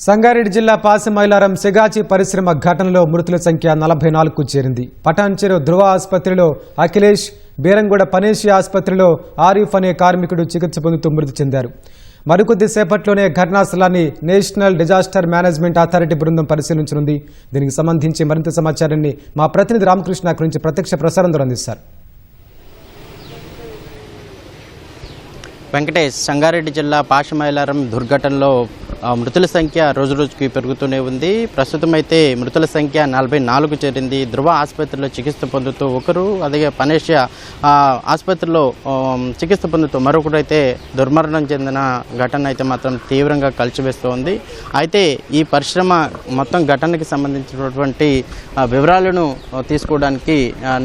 సంగారెడ్డి జిల్లా పాసిమైలారం సిగాచి పరిశ్రమ ఘటనలో మృతుల సంఖ్య 44కు చేరింది. పటాన్చెరు ధృవ ఆసుపత్రిలో అఖిలేష్, బీరంగూడ పనేషియా ఆసుపత్రిలో ఆరిఫ్ అనే కార్మికుడు చికిత్స పొందుతూ మృతి చెందారు. మరికొద్ది సేపట్లోనే ఘటనా స్థలాన్ని నేషనల్ డిజాస్టర్ మేనేజ్మెంట్ అథారిటీ బృందం పరిశీలించనుంది. దీనికి సంబంధించి మరింత సమాచారాన్ని మా ప్రతినిధి రామకృష్ణ గురించి ప్రత్యక్ష ప్రసారం ద్వారా అందిస్తారు. వెంకటేష్, సంగారెడ్డి జిల్లా పాసిమైలారం దుర్ఘటనలో మృతుల సంఖ్య రోజురోజుకి పెరుగుతూనే ఉంది. ప్రస్తుతం అయితే మృతుల సంఖ్య 44కు చేరింది. ధృవ ఆసుపత్రిలో చికిత్స పొందుతూ ఒకరు, అలాగే పనేషియా ఆసుపత్రిలో చికిత్స పొందుతూ మరొకరు అయితే దుర్మరణం చెందిన ఘటన అయితే మాత్రం తీవ్రంగా కలిచివేస్తోంది. అయితే ఈ పరిశ్రమ మొత్తం ఘటనకి సంబంధించినటువంటి వివరాలను తీసుకోవడానికి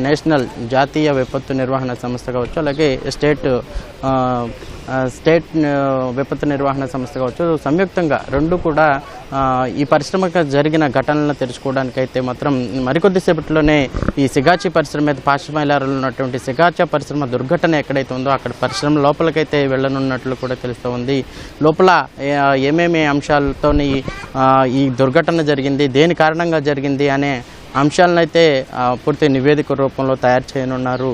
నేషనల్ జాతీయ విపత్తు నిర్వహణ సంస్థ కావచ్చు, అలాగే స్టేట్ విపత్తు నిర్వహణ సంస్థ కావచ్చు, సంయుక్తంగా రెండు కూడా ఈ పరిశ్రమకు జరిగిన ఘటనలను తెలుసుకోవడానికి అయితే మాత్రం మరికొద్దిసేపట్లోనే ఈ సిగాచి పరిశ్రమ పాసిమైలారంలో ఉన్నటువంటి సిగాచి పరిశ్రమ దుర్ఘటన ఎక్కడైతే ఉందో అక్కడ పరిశ్రమ లోపలికైతే వెళ్ళనున్నట్లు కూడా తెలుస్తూ ఉంది. లోపల ఏమేమి అంశాలతో ఈ దుర్ఘటన జరిగింది, దేని కారణంగా జరిగింది అనే అంశాలను అయితే పూర్తి నివేదిక రూపంలో తయారు చేయనున్నారు.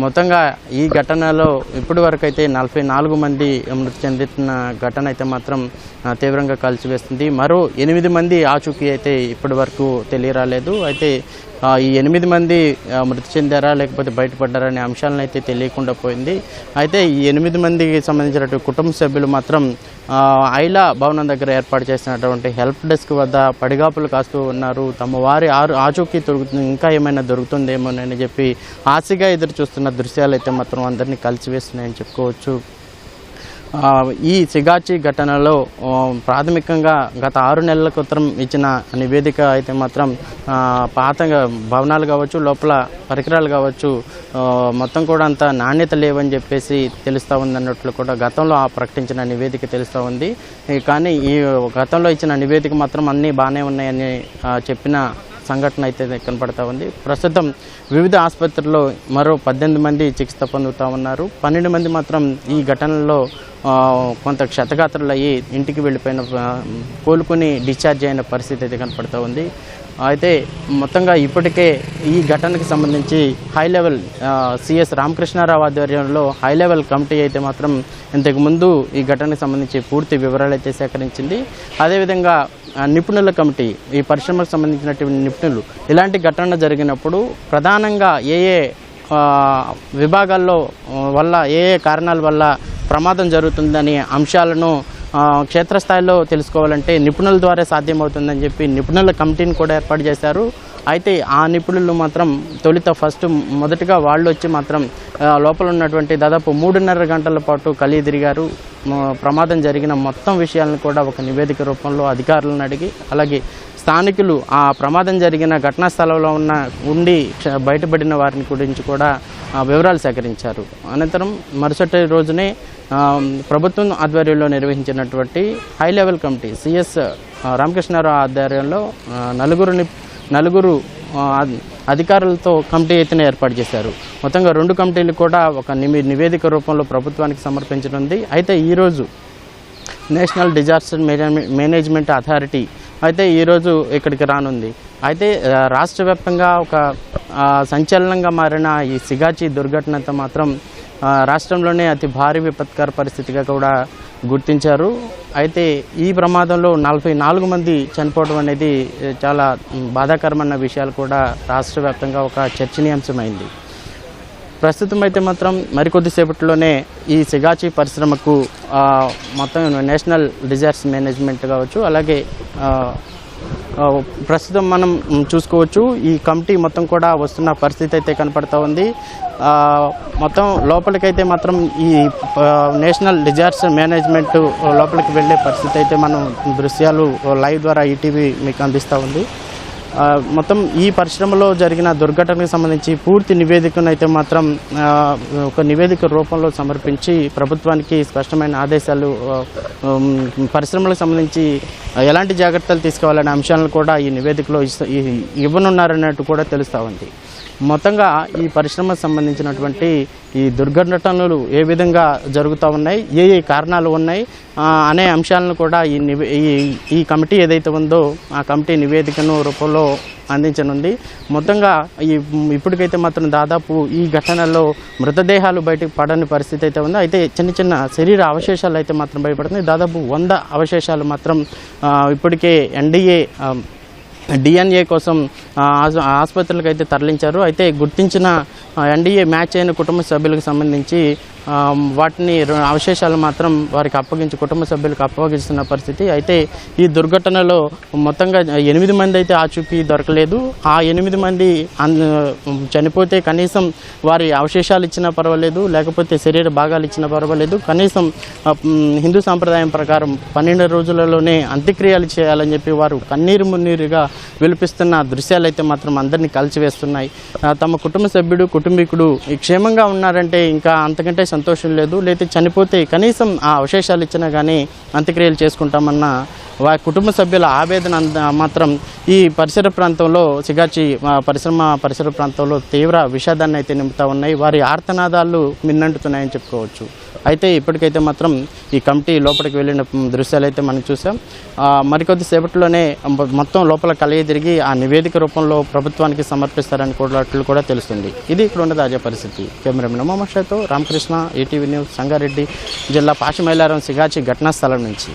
మొత్తంగా ఈ ఘటనలో ఇప్పటి వరకు అయితే 44 మంది మృతి చెందిన ఘటన అయితే మాత్రం తీవ్రంగా కలిసివేస్తుంది. మరో 8 మంది ఆచూకీ అయితే ఇప్పటి వరకు తెలియరాలేదు. అయితే ఈ 8 మంది మృతి చెందారా లేకపోతే బయటపడ్డారా అనే అంశాలను అయితే తెలియకుండా పోయింది. అయితే ఈ 8 మందికి సంబంధించినటువంటి కుటుంబ సభ్యులు మాత్రం ఐలా భవనం దగ్గర ఏర్పాటు చేసినటువంటి హెల్ప్ డెస్క్ వద్ద పడిగాపులు కాస్తూ ఉన్నారు. తమ వారి ఆచూకీ ఇంకా ఏమైనా దొరుకుతుందేమోనని చెప్పి ఆశగా ఎదురు చూస్తున్న దృశ్యాలు అయితే మాత్రం అందరినీ కలిసివేస్తున్నాయని చెప్పుకోవచ్చు. ఈ సిగాచి ఘటనలో ప్రాథమికంగా గత 6 నెలల క్రితం ఇచ్చిన నివేదిక అయితే మాత్రం పాత భవనాలు కావచ్చు, లోపల పరికరాలు కావచ్చు, మొత్తం కూడా అంత నాణ్యత లేవని చెప్పేసి తెలుస్తూ ఉందన్నట్లు కూడా గతంలో ప్రకటించిన నివేదిక తెలుస్తూ ఉంది. కానీ ఈ గతంలో ఇచ్చిన నివేదిక మాత్రం అన్నీ బాగానే ఉన్నాయని చెప్పిన సంఘటన అయితే కనపడతా ఉంది. ప్రస్తుతం వివిధ ఆసుపత్రుల్లో మరో 18 మంది చికిత్స పొందుతూ ఉన్నారు. 12 మంది మాత్రం ఈ ఘటనలో కొంత క్షతగాత్రులయ్యి ఇంటికి వెళ్ళిపోయిన, కోలుకొని డిశ్చార్జ్ అయిన పరిస్థితి అయితే కనపడుతూ ఉంది. అయితే మొత్తంగా ఇప్పటికే ఈ ఘటనకు సంబంధించి హై లెవెల్ సిఎస్ రామకృష్ణారావు ఆధ్వర్యంలో హై లెవెల్ కమిటీ అయితే మాత్రం ఇంతకుముందు ఈ ఘటనకు సంబంధించి పూర్తి వివరాలు అయితే సేకరించింది. అదేవిధంగా నిపుణుల కమిటీ, ఈ పరిశ్రమకు సంబంధించినటువంటి నిపుణులు ఇలాంటి ఘటన జరిగినప్పుడు ప్రధానంగా ఏ విభాగాల్లో వల్ల ఏ కారణాల వల్ల ప్రమాదం జరుగుతుందనే అంశాలను క్షేత్రస్థాయిలో తెలుసుకోవాలంటే నిపుణుల ద్వారా సాధ్యమవుతుందని చెప్పి నిపుణుల కమిటీని కూడా ఏర్పాటు చేశారు. అయితే ఆ నిపుణులు మాత్రం మొదటగా వాళ్ళు వచ్చి మాత్రం లోపల ఉన్నటువంటి దాదాపు 3.5 గంటల పాటు కలిగి తిరిగారు. ప్రమాదం జరిగిన మొత్తం విషయాలను కూడా ఒక నివేదిక రూపంలో అధికారులను అడిగి, అలాగే స్థానికులు ఆ ప్రమాదం జరిగిన ఘటనా స్థలంలో ఉండి బయటపడిన వారిని గురించి కూడా వివరాలు సేకరించారు. అనంతరం మరుసటి రోజునే ప్రభుత్వం ఆధ్వర్యంలో నిర్వహించినటువంటి high level committee CS Ramakrishna Rao ఆధ్వర్యంలో నలుగురు అధికారులతో కమిటీ అయితే ఏర్పాటు చేశారు. మొత్తంగా 2 కమిటీలు కూడా ఒక నివేదిక రూపంలో ప్రభుత్వానికి సమర్పించనుంది. అయితే ఈరోజు నేషనల్ డిజాస్టర్ మేనేజ్మెంట్ అథారిటీ అయితే ఈరోజు ఇక్కడికి రానుంది. అయితే రాష్ట్ర వ్యాప్తంగా ఒక సంచలనంగా మారిన ఈ సిగాచి దుర్ఘటనతో మాత్రం రాష్ట్రంలోనే అతి భారీ విపత్కర పరిస్థితిగా కూడా గుర్తించారు. అయితే ఈ ప్రమాదంలో 44 మంది చనిపోవడం అనేది చాలా బాధాకరమైన విషయాలు కూడా రాష్ట్ర వ్యాప్తంగా ఒక చర్చనీయాంశమైంది. ప్రస్తుతం అయితే మాత్రం మరికొద్దిసేపట్లోనే ఈ సిగాచి పరిశ్రమకు మొత్తం నేషనల్ డిజాస్టర్ మేనేజ్మెంట్ కావచ్చు, అలాగే ప్రస్తుతం మనం చూసుకోవచ్చు ఈ కమిటీ మొత్తం కూడా వస్తున్న పరిస్థితి అయితే కనపడతా ఉంది. మొత్తం లోపలికైతే మాత్రం ఈ నేషనల్ డిజాస్టర్ మేనేజ్మెంట్ లోపలికి వెళ్ళే పరిస్థితి అయితే మనం దృశ్యాలు లైవ్ ద్వారా ఈటీవీ మీకు అందిస్తూ ఉంది. మొత్తం ఈ పరిశ్రమలో జరిగిన దుర్ఘటనకు సంబంధించి పూర్తి నివేదికను అయితే మాత్రం ఒక నివేదిక రూపంలో సమర్పించి ప్రభుత్వానికి స్పష్టమైన ఆదేశాలు పరిశ్రమలకు సంబంధించి ఎలాంటి జాగ్రత్తలు తీసుకోవాలనే అంశాలను కూడా ఈ నివేదికలో ఇవ్వనున్నారన్నట్టు కూడా తెలుస్తూ ఉంది. మొత్తంగా ఈ పరిశ్రమకు సంబంధించినటువంటి ఈ దుర్ఘటనలు ఏ విధంగా జరుగుతూ ఉన్నాయి, ఏ కారణాలు ఉన్నాయి అనే అంశాలను కూడా ఈ కమిటీ ఏదైతే ఉందో ఆ కమిటీ నివేదికను రూపంలో అందించనుంది. మొత్తంగా ఇప్పటికైతే మాత్రం దాదాపు ఈ ఘటనలో మృతదేహాలు బయటకు పడని పరిస్థితి అయితే ఉంది. అయితే చిన్న చిన్న శరీర అవశేషాలు అయితే మాత్రం బయటపడుతున్నాయి. దాదాపు 100 అవశేషాలు మాత్రం ఇప్పటికే ఎన్డీఏ DNA కోసం ఆసుపత్రులకు అయితే తరలించారు. అయితే గుర్తించిన ఎన్డీఏ మ్యాచ్ అయిన కుటుంబ సభ్యులకు సంబంధించి వాటిని అవశేషాలు మాత్రం వారికి కుటుంబ సభ్యులకు అప్పగిస్తున్న పరిస్థితి. అయితే ఈ దుర్ఘటనలో మొత్తంగా 8 మంది అయితే ఆచూకీ దొరకలేదు. ఆ 8 మంది చనిపోతే కనీసం వారి అవశేషాలు ఇచ్చినా పర్వాలేదు, లేకపోతే శరీర భాగాలు ఇచ్చినా పర్వాలేదు, కనీసం హిందూ సాంప్రదాయం ప్రకారం 12 రోజులలోనే అంత్యక్రియలు చేయాలని చెప్పి వారు కన్నీరు మున్నీరుగా విలిపిస్తున్న దృశ్యాలు అయితే మాత్రం అందరినీ కలిసివేస్తున్నాయి. తమ కుటుంబ సభ్యుడు కుటుంబీకుడు క్షేమంగా ఉన్నారంటే ఇంకా అంతకంటే సంతోషం లేదు. లేకపోతే చనిపోతే కనీసం ఆ అవశేషాలు ఇచ్చినా కానీ అంత్యక్రియలు చేసుకుంటామన్న వారి కుటుంబ సభ్యుల ఆవేదన మాత్రం ఈ పరిసర ప్రాంతంలో సిగాచి పరిసర ప్రాంతంలో తీవ్ర విషాదాన్ని అయితే నింపుతూ ఉన్నాయి. వారి ఆర్తనాదాలు మిన్నంటుతున్నాయని చెప్పుకోవచ్చు. అయితే ఇప్పటికైతే మాత్రం ఈ కమిటీ లోపలికి వెళ్ళిన దృశ్యాలు అయితే మనం చూసాం. మరికొద్ది సేపట్లోనే మొత్తం లోపల కలిగి తిరిగి ఆ నివేదిక రూపంలో ప్రభుత్వానికి సమర్పిస్తారని కూడా తెలుస్తుంది. ఇది ఇక్కడ ఉన్న తాజా పరిస్థితి. కెమెరామెన్ మొహమ్మద్ షాతో రామకృష్ణ, ఈటీవీ న్యూస్, సంగారెడ్డి జిల్లా పాషిమైలారం సిగాచి ఘటనా స్థలం నుంచి.